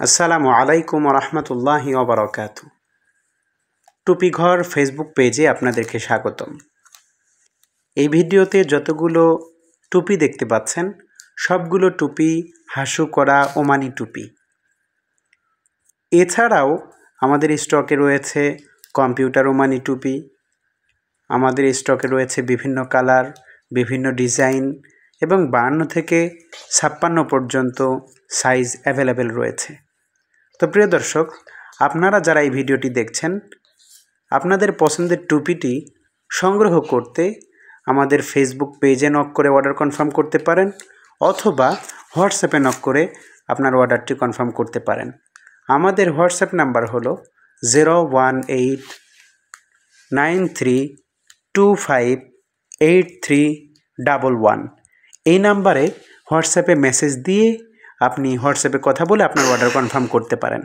আসসালামু আলাইকুম রহমতুল্লাহি ওবরাকাতু। টুপি ঘর ফেসবুক পেজে আপনাদেরকে স্বাগতম। এই ভিডিওতে যতগুলো টুপি দেখতে পাচ্ছেন সবগুলো টুপি হাসু করা ওমানি টুপি। এছাড়াও আমাদের স্টকে রয়েছে কম্পিউটার ওমানি টুপি। আমাদের স্টকে রয়েছে বিভিন্ন কালার, বিভিন্ন ডিজাইন এবং 52 থেকে 56 পর্যন্ত সাইজ অ্যাভেলেবেল রয়েছে। তো প্রিয় দর্শক, আপনারা যারা এই ভিডিওটি দেখছেন, আপনাদের পছন্দের টুপিটি সংগ্রহ করতে আমাদের ফেসবুক পেজে নক করে অর্ডার কনফার্ম করতে পারেন, অথবা হোয়াটসঅ্যাপে নক করে আপনার অর্ডারটি কনফার্ম করতে পারেন। আমাদের হোয়াটসঅ্যাপ নাম্বার হলো 01893258311। এই নাম্বারে হোয়াটসঅ্যাপে মেসেজ দিয়ে আপনি হোয়াটসঅ্যাপে কথা বলে আপনার অর্ডার কনফার্ম করতে পারেন।